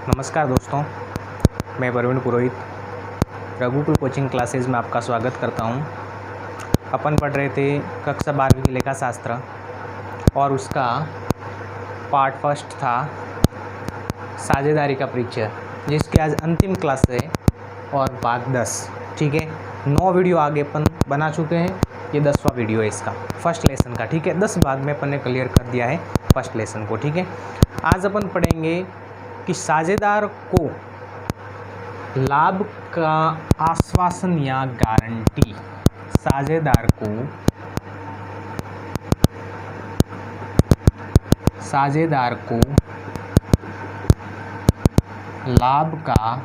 नमस्कार दोस्तों, मैं प्रवीण पुरोहित रघुकुल कोचिंग क्लासेस में आपका स्वागत करता हूं। अपन पढ़ रहे थे कक्षा 12वीं की लेखा शास्त्र और उसका पार्ट फर्स्ट था साझेदारी का परिचय, जिसकी आज अंतिम क्लास है और भाग 10। ठीक है, 9 वीडियो आगे अपन बना चुके हैं, ये 10वां वीडियो है इसका फर्स्ट लेसन का। ठीक है, 10 भाग में अपन ने क्लियर कर दिया है फर्स्ट लेसन को। ठीक है, आज अपन पढ़ेंगे कि साझेदार को लाभ का आश्वासन या गारंटी, साझेदार को लाभ का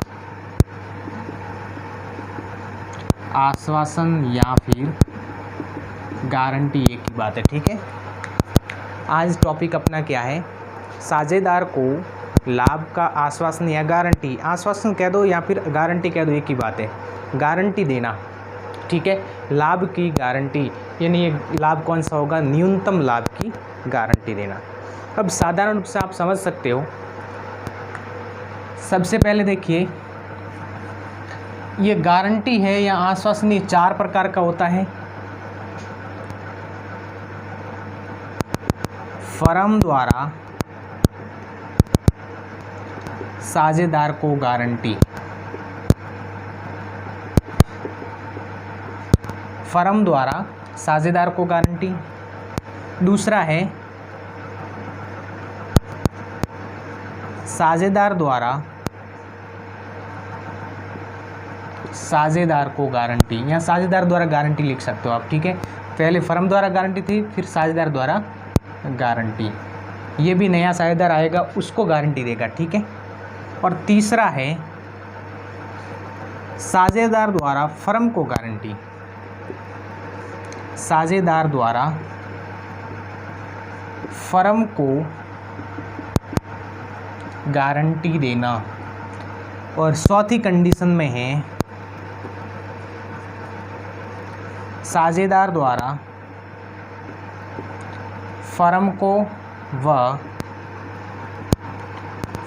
आश्वासन या फिर गारंटी, एक ही बात है। ठीक है, आज टॉपिक अपना क्या है, साझेदार को लाभ का आश्वासन या गारंटी, आश्वासन कह दो या फिर गारंटी कह दो, एक ही बात है, गारंटी देना। ठीक है, लाभ की गारंटी यानी ये लाभ कौन सा होगा, न्यूनतम लाभ की गारंटी देना। अब साधारण रूप से आप समझ सकते हो। सबसे पहले देखिए, ये गारंटी है या आश्वासन, ये 4 प्रकार का होता है। फर्म द्वारा साझेदार को गारंटी, फर्म द्वारा साझेदार को गारंटी। दूसरा है साझेदार द्वारा साझेदार को गारंटी, या साझेदार द्वारा गारंटी लिख सकते हो आप। ठीक है, पहले फर्म द्वारा गारंटी थी, फिर साझेदार द्वारा गारंटी, ये भी नया साझेदार आएगा उसको गारंटी देगा। ठीक है, और तीसरा है साझेदार द्वारा फर्म को गारंटी, साझेदार द्वारा फर्म को गारंटी देना। और चौथी कंडीशन में है साझेदार द्वारा फर्म को व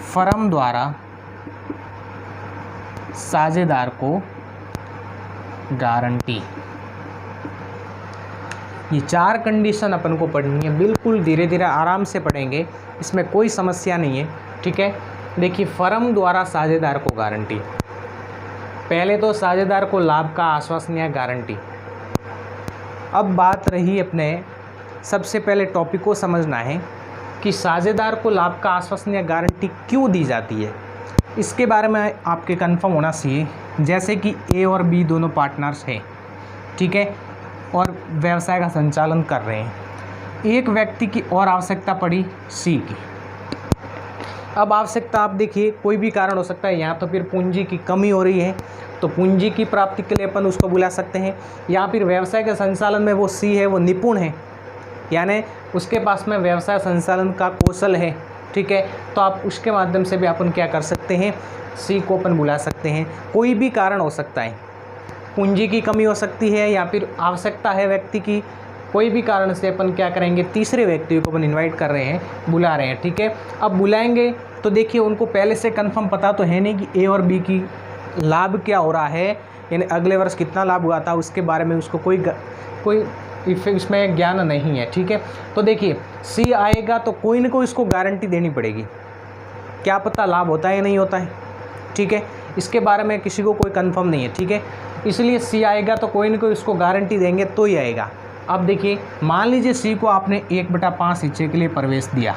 फर्म द्वारा साझेदार को गारंटी। ये 4 कंडीशन अपन को पढ़नी है, बिल्कुल धीरे धीरे आराम से पढ़ेंगे, इसमें कोई समस्या नहीं है। ठीक है, देखिए, फर्म द्वारा साझेदार को गारंटी, पहले तो साझेदार को लाभ का आश्वासन या गारंटी। अब बात रही अपने, सबसे पहले टॉपिक को समझना है कि साझेदार को लाभ का आश्वासन या गारंटी क्यों दी जाती है, इसके बारे में आपके कंफर्म होना चाहिए। जैसे कि ए और बी दोनों पार्टनर्स हैं, ठीक है, और व्यवसाय का संचालन कर रहे हैं। एक व्यक्ति की और आवश्यकता पड़ी सी की। अब आवश्यकता आप देखिए, कोई भी कारण हो सकता है, या तो फिर पूंजी की कमी हो रही है तो पूंजी की प्राप्ति के लिए अपन उसको बुला सकते हैं, या फिर व्यवसाय के संचालन में वो सी है, वो निपुण है, यानी उसके पास में व्यवसाय संचालन का कौशल है। ठीक है, तो आप उसके माध्यम से भी अपन क्या कर सकते हैं, सी को अपन बुला सकते हैं। कोई भी कारण हो सकता है, पूंजी की कमी हो सकती है या फिर आवश्यकता है व्यक्ति की, कोई भी कारण से अपन क्या करेंगे, तीसरे व्यक्ति को अपन इनवाइट कर रहे हैं, बुला रहे हैं। ठीक है, अब बुलाएंगे तो देखिए, उनको पहले से कंफर्म पता तो है नहीं कि ए और बी की लाभ क्या हो रहा है, यानी अगले वर्ष कितना लाभ हुआ था, उसके बारे में उसको कोई इसमें ज्ञान नहीं है। ठीक है, तो देखिए, सी आएगा तो कोई ना कोई इसको गारंटी देनी पड़ेगी, क्या पता लाभ होता है या नहीं होता है। ठीक है, इसके बारे में किसी को कोई कंफर्म नहीं है। ठीक है, इसलिए सी आएगा तो कोई ना कोई इसको गारंटी देंगे तो ही आएगा। अब देखिए, मान लीजिए सी को आपने 1/5 हिस्से के लिए प्रवेश दिया,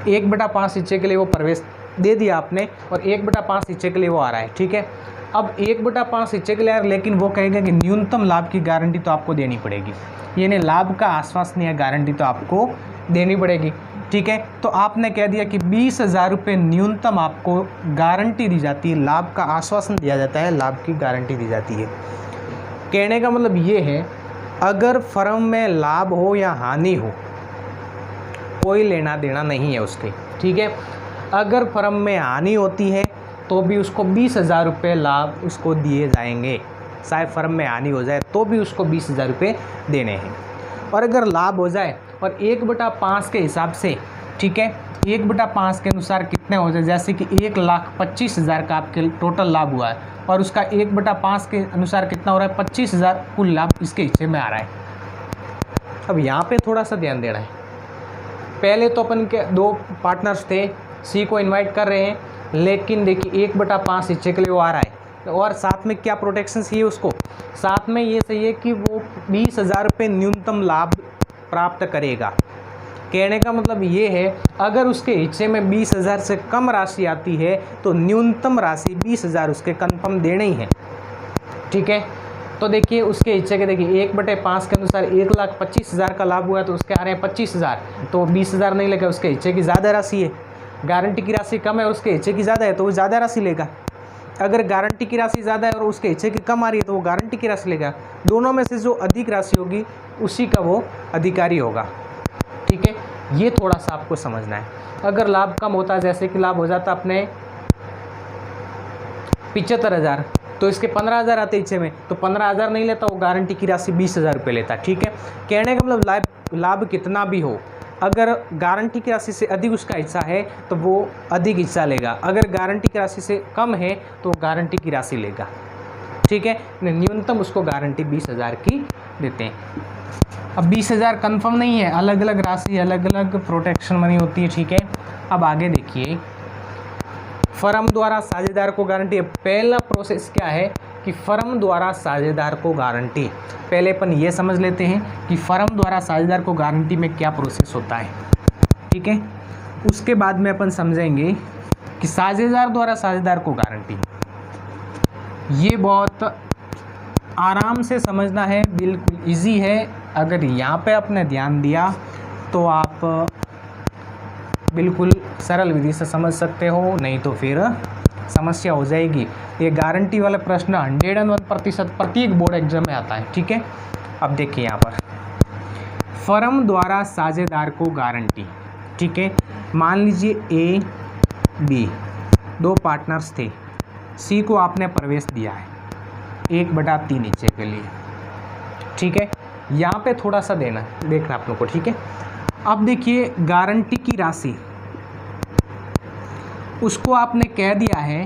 1/5 हिस्से के लिए वो प्रवेश दे दिया आपने, और 1/5 हिस्से के लिए वो आ रहा है। ठीक है, अब 1/5 हिस्से के लिए, लेकिन वो कहेगा कि न्यूनतम लाभ की गारंटी तो आपको देनी पड़ेगी, यानी लाभ का आश्वासन या गारंटी तो आपको देनी पड़ेगी। ठीक है, तो आपने कह दिया कि 20,000 रुपये न्यूनतम आपको गारंटी दी जाती है, लाभ का आश्वासन दिया जाता है, लाभ की गारंटी दी जाती है। कहने का मतलब ये है, अगर फर्म में लाभ हो या हानि हो, कोई लेना देना नहीं है उसके। ठीक है, अगर फर्म में हानि होती है तो भी उसको 20,000 रुपये लाभ उसको दिए जाएंगे, चाहे फर्म में हानि हो जाए तो भी उसको 20,000 रुपये देने हैं। और अगर लाभ हो जाए और 1/5 के हिसाब से ठीक है। 1/5 के अनुसार कितने हो जाए, जैसे कि 1,25,000 का आपके टोटल लाभ हुआ है और उसका 1/5 के अनुसार कितना हो रहा है, 25,000 कुल लाभ इसके हिस्से में आ रहा है। अब यहाँ पे थोड़ा सा ध्यान देना है। पहले तो अपन के 2 पार्टनर्स थे, सी को इन्वाइट कर रहे हैं, लेकिन देखिए 1/5 हिस्से के लिए वो आ रहा है और साथ में क्या प्रोटेक्शन चाहिए उसको, साथ में ये चाहिए कि वो 20,000 रुपये न्यूनतम लाभ प्राप्त करेगा। कहने का मतलब ये है, अगर उसके हिस्से में 20,000 से कम राशि आती है तो न्यूनतम राशि 20,000 उसके कंफर्म देना ही है। ठीक है, तो देखिए उसके हिस्से के देखिए 1/5 के अनुसार 1,25,000 का लाभ हुआ है तो उसके आ रहे हैं 25,000, तो 20,000 नहीं लेगा, उसके हिस्से की ज़्यादा राशि है। गारंटी की राशि कम है और उसके हिस्से की ज़्यादा है तो वो ज़्यादा राशि लेगा। अगर गारंटी की राशि ज़्यादा है और उसके हिस्से की कम आ रही है तो वो गारंटी की राशि लेगा। दोनों में से जो अधिक राशि होगी उसी का वो अधिकारी होगा। ठीक है, ये थोड़ा सा आपको समझना है। अगर लाभ कम होता, जैसे कि लाभ हो जाता अपने 75,000 तो इसके 15,000 आते हिस्से में, तो 15,000 नहीं लेता, वो गारंटी की राशि 20,000 रुपये लेता। ठीक है, कहने का मतलब लाभ कितना भी हो, अगर गारंटी की राशि से अधिक उसका हिस्सा है तो वो अधिक हिस्सा लेगा, अगर गारंटी की राशि से कम है तो गारंटी की राशि लेगा। ठीक है, न्यूनतम उसको गारंटी 20,000 की देते हैं। अब 20,000 कन्फर्म नहीं है, अलग अलग राशि अलग अलग प्रोटेक्शन मनी होती है। ठीक है, अब आगे देखिए, फर्म द्वारा साझेदार को गारंटी। पहला प्रोसेस क्या है कि फर्म द्वारा साझेदार को गारंटी, पहले अपन ये समझ लेते हैं कि फर्म द्वारा साझेदार को गारंटी में क्या प्रोसेस होता है। ठीक है, उसके बाद में अपन समझेंगे कि साझेदार द्वारा साझेदार को गारंटी, ये बहुत आराम से समझना है, बिल्कुल इजी है। अगर यहाँ पे आपने ध्यान दिया तो आप बिल्कुल सरल विधि से समझ सकते हो, नहीं तो फिर समस्या हो जाएगी। ये गारंटी वाला प्रश्न 101% प्रत्येक बोर्ड एग्जाम में आता है। ठीक है, अब देखिए यहाँ पर फर्म द्वारा साझेदार को गारंटी। ठीक है, मान लीजिए ए बी 2 पार्टनर्स थे, सी को आपने प्रवेश दिया है 1/3 हिस्से के लिए। ठीक है, यहाँ पे थोड़ा सा देखना आप लोग को। ठीक है, अब देखिए गारंटी की राशि उसको आपने कह दिया है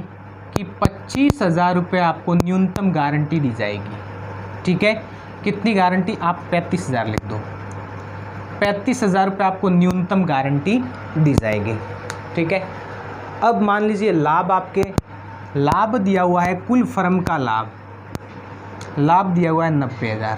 कि 25,000 रुपये आपको न्यूनतम गारंटी दी जाएगी। ठीक है, कितनी गारंटी, आप 35,000 लिख दो, 35,000 रुपये आपको न्यूनतम गारंटी दी जाएगी। ठीक है, अब मान लीजिए लाभ दिया हुआ है, कुल फर्म का लाभ दिया हुआ है 90,000,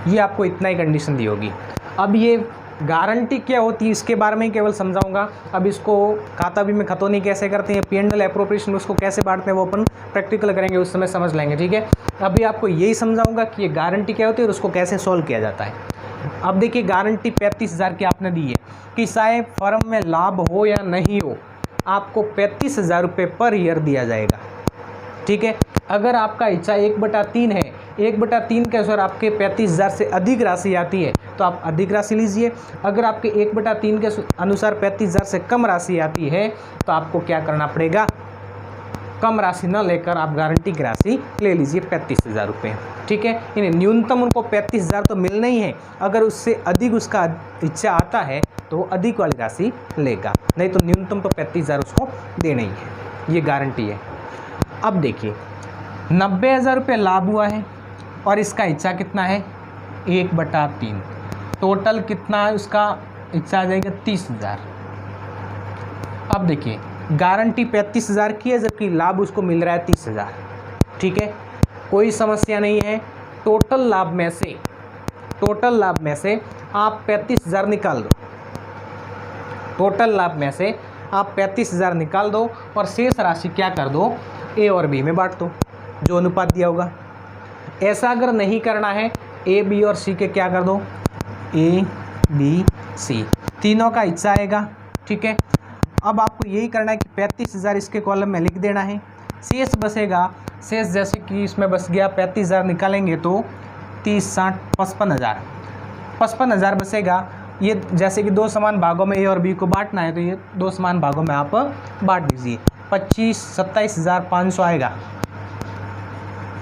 ये आपको इतना ही कंडीशन दी होगी। अब ये गारंटी क्या होती है इसके बारे में केवल समझाऊंगा। अब इसको खाता भी में खतौनी कैसे करते हैं, P&L एप्रोप्रिएशन उसको कैसे बांटते हैं, वो अपन प्रैक्टिकल करेंगे, उस समय समझ लेंगे। ठीक है, अभी आपको यही समझाऊंगा कि ये गारंटी क्या होती है और उसको कैसे सॉल्व किया जाता है। अब देखिए गारंटी 35,000 की आपने दी है कि चाहे फर्म में लाभ हो या नहीं हो, आपको 35,000 रुपये पर ईयर दिया जाएगा। ठीक है, अगर आपका हिस्सा 1/3 है, 1/3 के अनुसार आपके 35,000 से अधिक राशि आती है तो आप अधिक राशि लीजिए, अगर आपके 1/3 के अनुसार 35,000 से कम राशि आती है तो आपको क्या करना पड़ेगा, कम राशि न लेकर आप गारंटी की राशि ले लीजिए 35,000 रुपये। ठीक है, यानी न्यूनतम उनको 35,000 तो मिलना ही है, अगर उससे अधिक उसका हिस्सा आता है तो वो अधिक वाली राशि लेगा, नहीं तो न्यूनतम तो 35,000 उसको देना ही है, ये गारंटी है। अब देखिए 90,000 रुपये लाभ हुआ है और इसका हिस्सा कितना है 1/3, टोटल कितना है उसका हिस्सा आ जाएगा 30,000। अब देखिए गारंटी 35,000 की है जबकि लाभ उसको मिल रहा है 30,000। ठीक है, कोई समस्या नहीं है। टोटल लाभ में से आप 35,000 निकाल दो, टोटल लाभ में से आप 35,000 निकाल दो और शेष राशि क्या कर दो, ए और बी में बांट दो, जो अनुपात दिया होगा। ऐसा अगर नहीं करना है, ए बी और सी के क्या कर दो, ए बी सी तीनों का हिस्सा आएगा। ठीक है, अब आपको यही करना है कि 35,000 इसके कॉलम में लिख देना है, शेष बचेगा, शेष जैसे कि इसमें बच गया 35,000 निकालेंगे तो 30, 60, 55,000 बचेगा। ये जैसे कि 2 समान भागों में ए और बी को बांटना है तो ये 2 समान भागों में आप बांट दीजिए। 27,500 आएगा,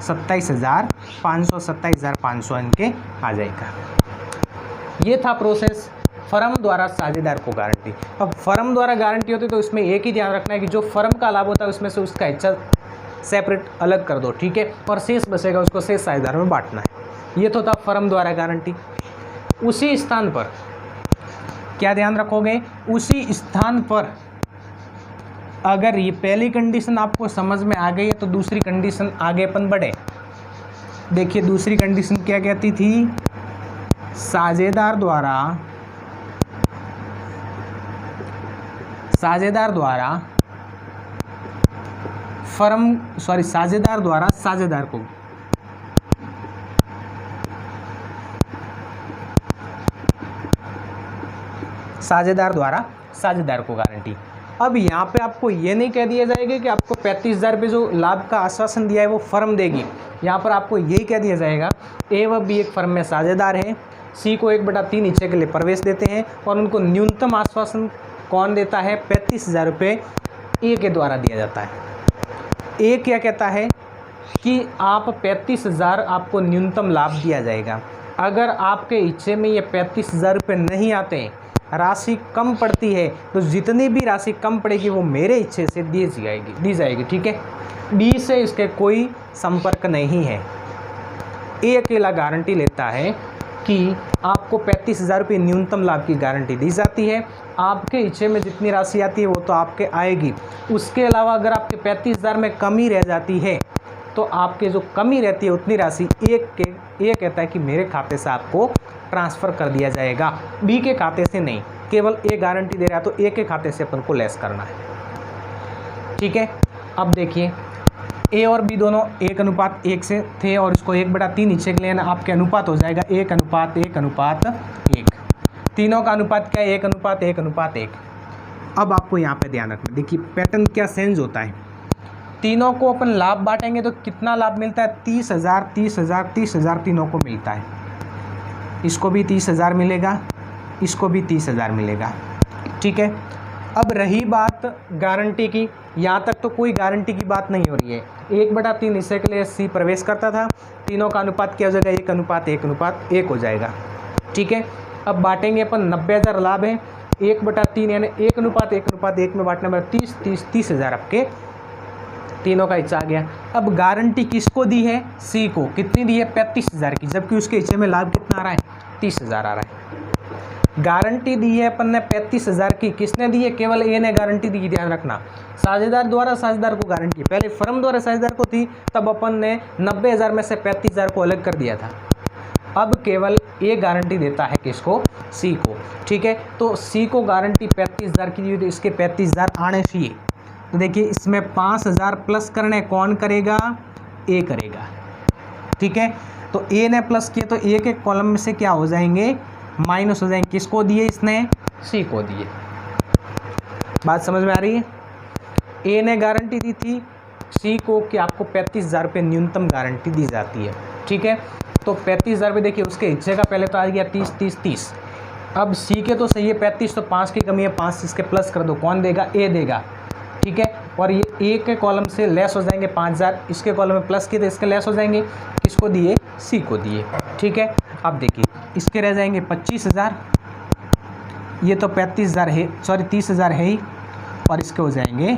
27,500 इनके आ जाएगा। ये था प्रोसेस फर्म द्वारा साझेदार को गारंटी। अब फर्म द्वारा गारंटी होती है तो इसमें एक ही ध्यान रखना है कि जो फर्म का लाभ होता है उसमें से उसका हिस्सा सेपरेट अलग कर दो, ठीक है, और शेष बचेगा उसको शेष साझेदारों में बांटना है। ये तो था फर्म द्वारा गारंटी। उसी स्थान पर क्या ध्यान रखोगे, उसी स्थान पर अगर ये पहली कंडीशन आपको समझ में आ गई है तो दूसरी कंडीशन आगे अपन बढ़े। देखिए दूसरी कंडीशन क्या कहती थी, साझेदार द्वारा साझेदार द्वारा साझेदार को गारंटी। अब यहाँ पे आपको ये नहीं कह दिया जाएगा कि आपको 35,000 रुपये जो लाभ का आश्वासन दिया है वो फर्म देगी। यहाँ पर आपको यही कह दिया जाएगा ए व बी एक फर्म में साझेदार है, सी को 1/3 हिस्से के लिए प्रवेश देते हैं और उनको न्यूनतम आश्वासन कौन देता है, 35,000 रुपये ए के द्वारा दिया जाता है। ए क्या कहता है कि आप 35,000 आपको न्यूनतम लाभ दिया जाएगा। अगर आपके हिस्से में ये 35,000 रुपये नहीं आते, राशि कम पड़ती है, तो जितनी भी राशि कम पड़ेगी वो मेरे हिस्से से दी जाएगी, ठीक है। बी से इसके कोई संपर्क नहीं है। ए अकेला गारंटी लेता है कि आपको 35,000 रुपये न्यूनतम लाभ की गारंटी दी जाती है। आपके हिस्से में जितनी राशि आती है वो तो आपके आएगी, उसके अलावा अगर आपके 35,000 में कमी रह जाती है तो आपके जो कमी रहती है उतनी राशि ए कहता है कि मेरे खाते से आपको ट्रांसफ़र कर दिया जाएगा, बी के खाते से नहीं। केवल ए गारंटी दे रहा है तो ए के खाते से अपन को लेस करना है, ठीक है। अब देखिए ए और बी दोनों 1:1 से थे और इसको 1/3 हिस्से के लिए ना आपके अनुपात हो जाएगा 1:1:1। तीनों का अनुपात क्या है, 1:1:1। अब आपको यहाँ पे ध्यान रखना, देखिए पैटर्न क्या चेंज होता है। तीनों को अपन लाभ बांटेंगे तो कितना लाभ मिलता है, 30,000 30,000 30,000 तीनों को मिलता है। इसको भी 30,000 मिलेगा, इसको भी 30,000 मिलेगा, ठीक है। अब रही बात गारंटी की, यहाँ तक तो कोई गारंटी की बात नहीं हो रही है। 1/3 हिस्से के लिए सी प्रवेश करता था, तीनों का अनुपात क्या हो जाएगा, 1:1:1 हो जाएगा, ठीक है। अब बांटेंगे अपन 90,000 लाभ है, 1/3 यानी 1:1:1 में बांटने में 30,000 आपके तीनों का हिस्सा आ गया। अब गारंटी किसको दी है, सी को। कितनी दी है, 35,000 की, जबकि उसके हिस्से में लाभ कितना आ रहा है, 30,000 आ रहा है। गारंटी दी है अपन ने 35,000 की, किसने दी है, केवल ए ने गारंटी दी, ध्यान रखना। साझेदार द्वारा साझेदार को गारंटी, पहले फर्म द्वारा साझेदार को थी, तब अपन ने 90,000 में से 35,000 को अलग कर दिया था। अब केवल ए गारंटी देता है किसको, सी को, ठीक है। तो सी को गारंटी 35,000 की दी, तो इसके 35,000 आने चाहिए। तो देखिए इसमें 5,000 प्लस करने कौन करेगा, ए करेगा, ठीक है। तो ए ने प्लस किए तो ए के कॉलम में से क्या हो जाएंगे, माइनस हो जाएंगे। किसको दिए, इसने सी को दिए। बात समझ में आ रही है। ए ने गारंटी दी थी सी को कि आपको 35,000 रुपये न्यूनतम गारंटी दी जाती है, ठीक है। तो 35,000 रुपये देखिए उसके हिस्से का पहले तो आ गया 30। अब सी के तो सही है 35, तो 5 की कमी है, 5 इसके प्लस कर दो, कौन देगा, ए देगा, ठीक है। और ये ए के कॉलम से लेस हो जाएंगे 5,000, इसके कॉलम में प्लस किए तो इसके लेस हो जाएंगे, किसको दिए, सी को दिए, ठीक है। अब देखिए इसके रह जाएंगे 25,000, ये तो 35,000 है, सॉरी 30,000 है ही, और इसके हो जाएंगे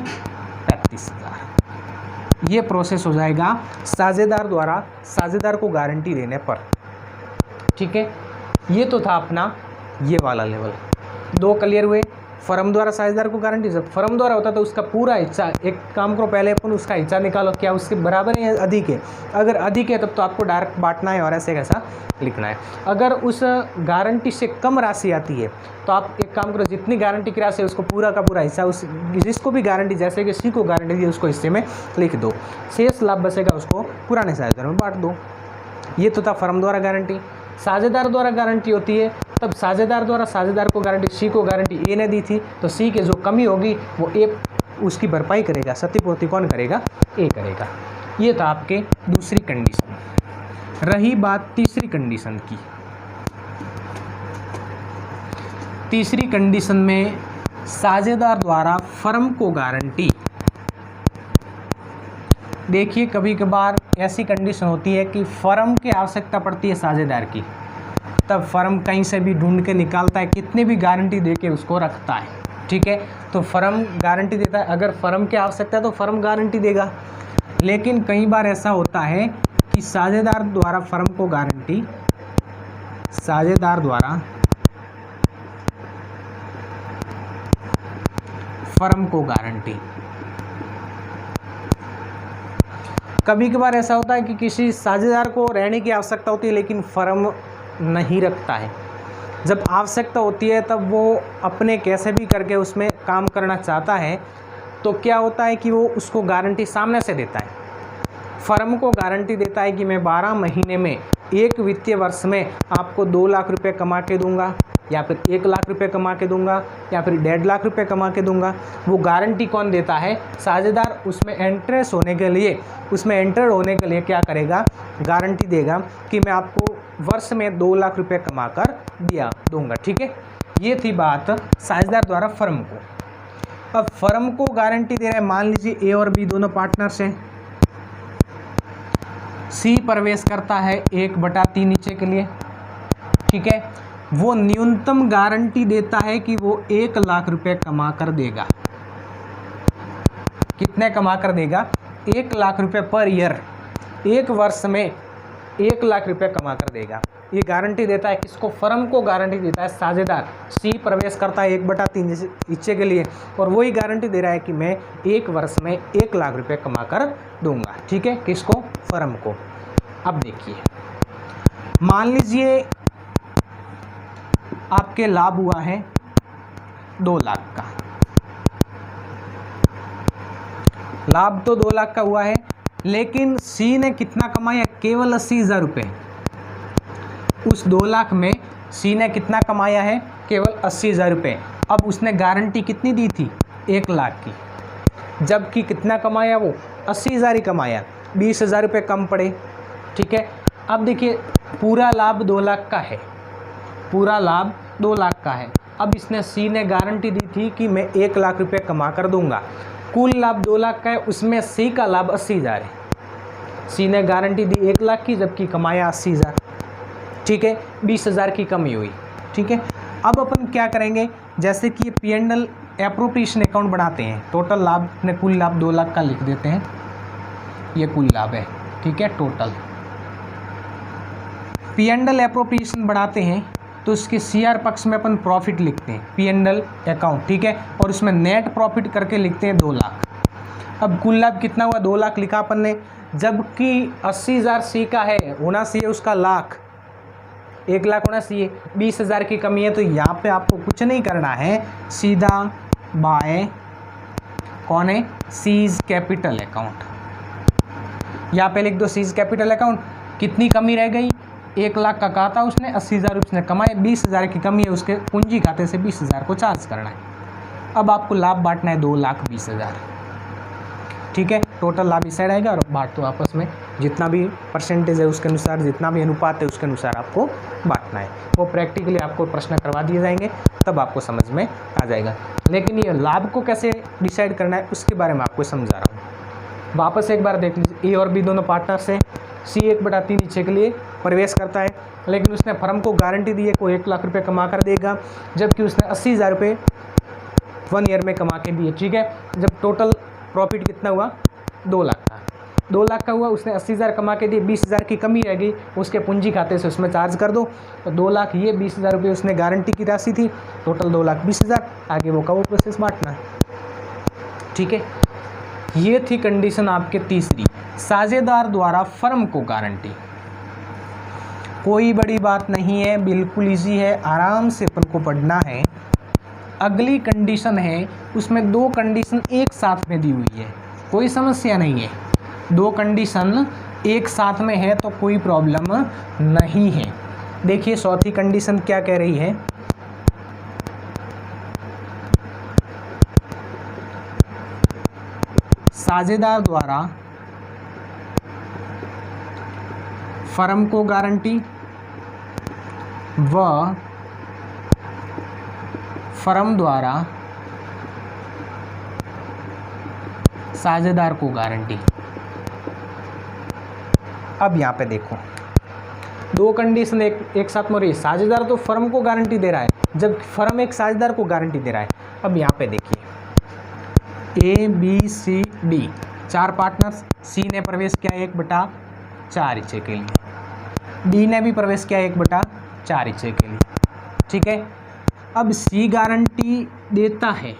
35,000। ये प्रोसेस हो जाएगा साझेदार द्वारा साझेदार को गारंटी देने पर, ठीक है। ये तो था अपना ये वाला लेवल। 2 क्लियर हुए। फर्म द्वारा साझेदार को गारंटी, जब फर्म द्वारा होता तो उसका पूरा हिस्सा, एक काम करो पहले अपन उसका हिस्सा निकालो, क्या उसके बराबर है या अधिक है। अगर अधिक है तब तो आपको डायरेक्ट बांटना है और ऐसे कैसा लिखना है। अगर उस गारंटी से कम राशि आती है तो आप एक काम करो, जितनी गारंटी की राशि है उसको पूरा का पूरा हिस्सा उस जिसको भी गारंटी, जैसे कि सी को गारंटी दी उसको हिस्से में लिख दो, शेष लाभ बचेगा उसको पुराने साझेदारों में बांट दो। ये तो था फर्म द्वारा गारंटी। साझेदार द्वारा गारंटी होती है तब साझेदार द्वारा साझेदार को गारंटी, सी को गारंटी ए ने दी थी, तो सी के जो कमी होगी वो ए उसकी भरपाई करेगा, क्षतिपूर्ति कौन करेगा, ए करेगा। ये था आपके दूसरी कंडीशन। रही बात तीसरी कंडीशन की। तीसरी कंडीशन में साझेदार द्वारा फर्म को गारंटी। देखिए कभी कभार ऐसी कंडीशन होती है कि फर्म की आवश्यकता पड़ती है साझेदार की, तब फर्म कहीं से भी ढूंढ के निकालता है, कितनी भी गारंटी दे के उसको रखता है, ठीक है। तो फर्म गारंटी देता है, अगर फर्म की आवश्यकता है तो फर्म गारंटी देगा। लेकिन कई बार ऐसा होता है कि साझेदार द्वारा फर्म को गारंटी, साझेदार द्वारा फर्म को गारंटी, कभी कभार ऐसा होता है कि किसी साझेदार को रहने की आवश्यकता होती है लेकिन फर्म नहीं रखता है। जब आवश्यकता होती है तब वो अपने कैसे भी करके उसमें काम करना चाहता है, तो क्या होता है कि वो उसको गारंटी सामने से देता है, फर्म को गारंटी देता है कि मैं 12 महीने में, एक वित्तीय वर्ष में आपको 2 लाख रुपए कमा के दूंगा, या फिर 1 लाख रुपए कमा के दूंगा, या फिर 1.5 लाख रुपए कमा के दूंगा। वो गारंटी कौन देता है? साझेदार उसमें एंट्रेस होने के लिए, उसमें एंटर होने के लिए क्या करेगा? गारंटी देगा कि मैं आपको वर्ष में 2 लाख रुपए कमा कर दूंगा, ठीक है। ये थी बात साझेदार द्वारा फर्म को। अब फर्म को गारंटी दे रहा है, मान लीजिए ए और बी दोनों पार्टनर्स हैं, सी प्रवेश करता है 1/3 नीचे के लिए, ठीक है। वो न्यूनतम गारंटी देता है कि वो 1 लाख रुपए कमा कर देगा। कितने कमा कर देगा? 1 लाख रुपए पर ईयर, एक वर्ष में 1 लाख रुपए कमा कर देगा। ये गारंटी देता है किसको? फर्म को गारंटी देता है साझेदार। सी प्रवेश करता है 1/3 हिस्से के लिए, और वही गारंटी दे रहा है कि मैं एक वर्ष में 1 लाख रुपए कमा कर दूंगा, ठीक है। किसको? फर्म को। अब देखिए, मान लीजिए आपके लाभ हुआ है 2 लाख का, लाभ तो 2 लाख का हुआ है, लेकिन सी ने कितना कमाया? केवल 80,000 रुपये। उस 2 लाख में सी ने कितना कमाया है? केवल 80,000 रुपये। अब उसने गारंटी कितनी दी थी? 1 लाख की, जबकि कितना कमाया वो? 80,000 ही कमाया, 20,000 रुपये कम पड़े, ठीक है। अब देखिए, पूरा लाभ 2 लाख का है, पूरा लाभ 2 लाख का है। अब इसने सी ने गारंटी दी थी कि मैं 1 लाख रुपये कमा कर दूंगा। कुल लाभ 2 लाख का है, उसमें सी का लाभ 80,000 है। सी ने गारंटी दी 1 लाख की, जबकि कमाया 80,000, ठीक है। 20,000 की कमी हुई, ठीक है। अब अपन क्या करेंगे? जैसे कि P&L एप्रोप्रिएशन अकाउंट बनाते हैं, टोटल लाभ ने, कुल लाभ 2 लाख का लिख देते हैं, ये कुल लाभ है, ठीक है, टोटल। P&L एप्रोप्रिएशन बढ़ाते हैं तो इसके CR पक्ष में अपन प्रॉफिट लिखते हैं, P&L अकाउंट, ठीक है, और उसमें नेट प्रॉफिट करके लिखते हैं 2 लाख। अब कुल लाभ कितना हुआ? 2 लाख लिखा अपन ने, जबकि 80,000 सी का है, होना चाहिए उसका लाख, 1 लाख होना चाहिए, 20,000 की कमी है। तो यहाँ पे आपको कुछ नहीं करना है, सीधा बाय कौन है? Seize capital account. यहाँ पे लिख दो सीज कैपिटल अकाउंट। कितनी कमी रह गई? 1 लाख का कहा था उसने, 80,000 उसने कमाए, 20,000 की कमी है, उसके पूंजी खाते से 20,000 को चार्ज करना है। अब आपको लाभ बांटना है 2,20,000, ठीक है। टोटल लाभ इस साइड आएगा और बांट तो आपस में जितना भी परसेंटेज है उसके अनुसार, जितना भी अनुपात है उसके अनुसार आपको बांटना है। वो प्रैक्टिकली आपको प्रश्न करवा दिए जाएंगे, तब आपको समझ में आ जाएगा। लेकिन ये लाभ को कैसे डिसाइड करना है उसके बारे में आपको समझा रहा हूँ। वापस एक बार देख लीजिए, ए और बी दोनों पार्टनर्स हैं, सी 1/3 हिस्से के लिए प्रवेश करता है, लेकिन उसने फर्म को गारंटी दी है को 1 लाख रुपये कमा कर देगा, जबकि उसने 80,000 रुपये 1 ईयर में कमा के दिए, ठीक है। जब टोटल प्रॉफिट कितना हुआ? 2 लाख का, 2 लाख का हुआ, उसने 80,000 कमा के दिए, 20,000 की कमी रह गई, उसके पूंजी खाते से उसमें चार्ज कर दो, तो 2 लाख ये, 20,000 रुपये उसने गारंटी की राशि थी, टोटल 2,20,000। आगे वो का वो प्रोसेस बांटना है, ठीक है। ये थी कंडीशन आपके तीसरी, साझेदार द्वारा फर्म को गारंटी। कोई बड़ी बात नहीं है, बिल्कुल इजी है, आराम से अपन को पढ़ना है। अगली कंडीशन है, उसमें 2 कंडीशन एक साथ में दी हुई है, कोई समस्या नहीं है। 2 कंडीशन एक साथ में है तो कोई प्रॉब्लम नहीं है। देखिए चौथी कंडीशन क्या कह रही है? साझेदार द्वारा फर्म को गारंटी व फर्म द्वारा साझेदार को गारंटी। अब यहाँ पे देखो, दो कंडीशन एक साथ में हो रही है। साझेदार तो फर्म को गारंटी दे रहा है, जब फर्म एक साझेदार को गारंटी दे रहा है। अब यहाँ पे देखिए ABCD 4 पार्टनर्स, C ने प्रवेश किया 1/4 हिस्से के लिए, D ने भी प्रवेश किया 1/4 हिस्से के लिए, ठीक है। अब C गारंटी देता है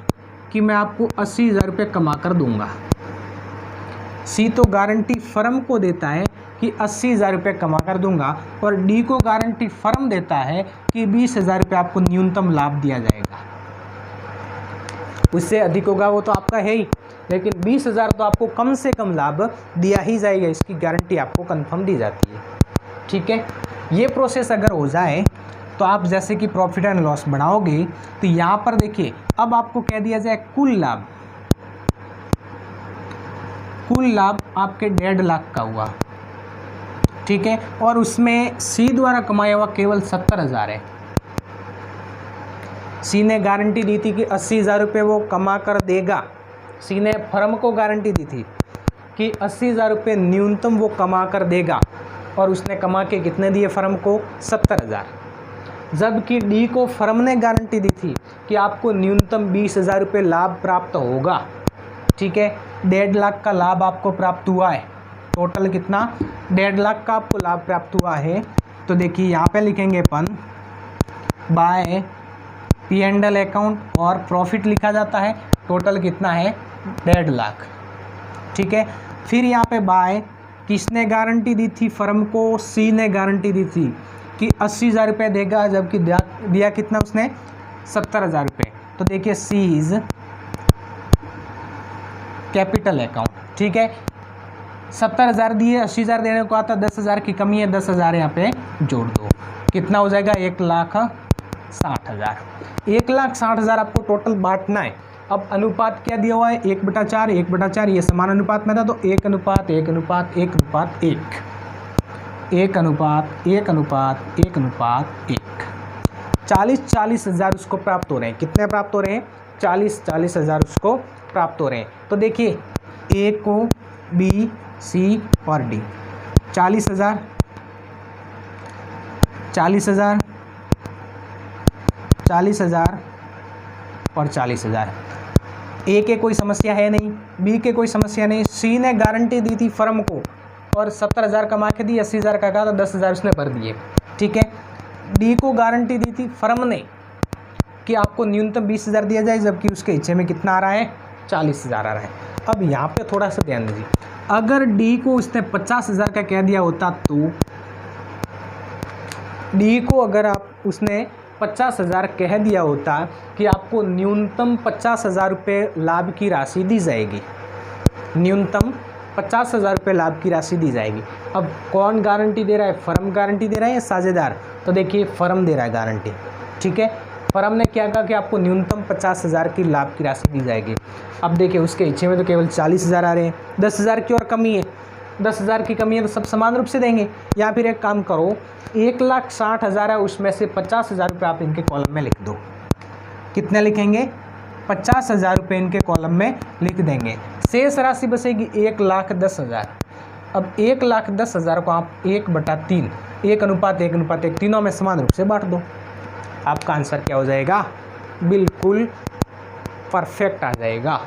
कि मैं आपको 80,000 रुपये कमा कर दूंगा। C तो गारंटी फर्म को देता है कि 80,000 रुपये कमा कर दूंगा, और D को गारंटी फर्म देता है कि 20,000 रुपये आपको न्यूनतम लाभ दिया जाएगा। उससे अधिक होगा वो तो आपका है ही, लेकिन 20,000 तो आपको कम से कम लाभ दिया ही जाएगा, इसकी गारंटी आपको कंफर्म दी जाती है, ठीक है। ये प्रोसेस अगर हो जाए तो आप जैसे कि प्रॉफिट एंड लॉस बनाओगे तो यहाँ पर देखिए अब आपको कह दिया जाए कुल लाभ आपके 1.5 लाख का हुआ, ठीक है, और उसमें C द्वारा कमाया हुआ केवल 70,000 है। C ने गारंटी दी थी कि 80,000 रुपये वो कमा कर देगा। C ने फर्म को गारंटी दी थी कि 80,000 रुपये न्यूनतम वो कमा कर देगा, और उसने कमा के कितने दिए फर्म को? 70,000। जबकि D को फर्म ने गारंटी दी थी कि आपको न्यूनतम 20,000 रुपये लाभ प्राप्त होगा, ठीक है। 1.5 लाख का लाभ आपको प्राप्त हुआ है। टोटल कितना? 1.5 लाख का आपको लाभ प्राप्त हुआ है। तो देखिए यहाँ पे लिखेंगे अपन बाय P&L अकाउंट और प्रॉफिट लिखा जाता है। टोटल कितना है? 1.5 लाख, ठीक है। फिर यहाँ पे बाय किसने गारंटी दी थी फर्म को? C ने गारंटी दी थी कि 80,000 रुपये देगा, जबकि दिया कितना उसने? 70,000 रुपये। तो देखिए C इज कैपिटल अकाउंट, ठीक है। 70,000 दिए, 80,000 देने को आता, 10,000 की कमी है, 10,000 यहाँ पे जोड़ दो, कितना हो जाएगा? 1,60,000। 1,60,000 आपको टोटल बांटना है। अब अनुपात क्या दिया हुआ है? 1/4, 1/4, ये समान अनुपात में था तो 1:1:1:1:1, 1:1:1:1। 40,000 उसको प्राप्त हो रहे हैं। कितने प्राप्त हो रहे हैं? 40,000 उसको प्राप्त हो रहे हैं। तो देखिए A को B, C और D 40,000, 40,000, 40,000 और 40,000। A के कोई समस्या है नहीं, B के कोई समस्या नहीं। C ने गारंटी दी थी फर्म को और 70,000 कमा के दी, 80,000 का कहा था, 10,000 उसने भर दिए, ठीक है। D को गारंटी दी थी फर्म ने कि आपको न्यूनतम 20,000 दिया जाए, जबकि उसके हिस्से में कितना आ रहा है? 40,000 आ रहा है। अब यहाँ पे थोड़ा सा ध्यान दीजिए, अगर D को उसने 50,000 का कह दिया होता तो D को अगर उसने 50,000 कह दिया होता कि आपको न्यूनतम 50,000 रुपये लाभ की राशि दी जाएगी, न्यूनतम 50,000 रुपये लाभ की राशि दी जाएगी। अब कौन गारंटी दे रहा है? फर्म गारंटी दे रहा है या साझेदार? तो देखिए फर्म दे रहा है गारंटी, ठीक है। फर्म ने क्या कहा कि आपको न्यूनतम 50,000 की लाभ की राशि दी जाएगी। अब देखिए उसके हिस्से में तो केवल 40,000 आ रहे हैं, 10,000 की और कमी है, 10,000 की कमी है तो सब समान रूप से देंगे। या फिर एक काम करो, 1,60,000 है, उसमें से 50,000 रुपये आप इनके कॉलम में लिख दो। कितने लिखेंगे? 50,000 रुपये इनके कॉलम में लिख देंगे। शेष राशि बचेगी 1,10,000। अब 1,10,000 को आप 1/3, 1:1:1 तीनों में समान रूप से बांट दो। आपका आंसर क्या हो जाएगा? बिल्कुल परफेक्ट आ जाएगा।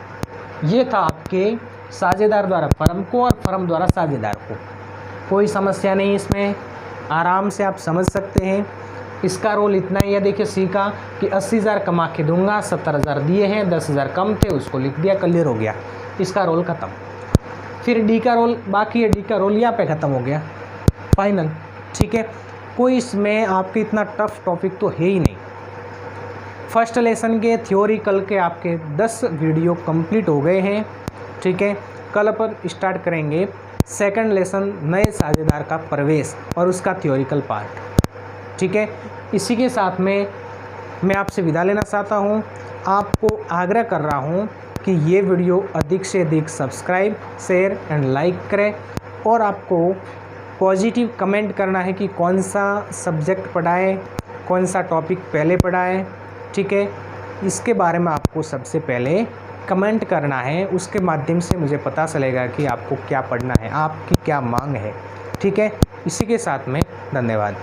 ये था आपके साझेदार द्वारा फर्म को और फर्म द्वारा साझेदार को। कोई समस्या नहीं इसमें, आराम से आप समझ सकते हैं। इसका रोल इतना ही है, देखिए सीखा कि 80,000 कमा के दूंगा, 70,000 दिए हैं, 10,000 कम थे, उसको लिख दिया, क्लियर हो गया, इसका रोल ख़त्म। फिर डी का रोल बाकी है, डी का रोल यहाँ पे ख़त्म हो गया, फाइनल, ठीक है। कोई इसमें आपके इतना टफ टॉपिक तो है ही नहीं। फर्स्ट लेसन के थ्योरिकल के आपके 10 वीडियो कंप्लीट हो गए हैं, ठीक है। कल पर स्टार्ट करेंगे सेकंड लेसन नए साझेदार का प्रवेश और उसका थ्योरिकल पार्ट, ठीक है। इसी के साथ में मैं आपसे विदा लेना चाहता हूँ। आपको आग्रह कर रहा हूँ कि ये वीडियो अधिक से अधिक सब्सक्राइब, शेयर एंड लाइक करें और आपको पॉजिटिव कमेंट करना है कि कौन सा सब्जेक्ट पढ़ाएं, कौन सा टॉपिक पहले पढ़ाएं, ठीक है। इसके बारे में आपको सबसे पहले कमेंट करना है, उसके माध्यम से मुझे पता चलेगा कि आपको क्या पढ़ना है, आपकी क्या मांग है, ठीक है। इसी के साथ में धन्यवाद।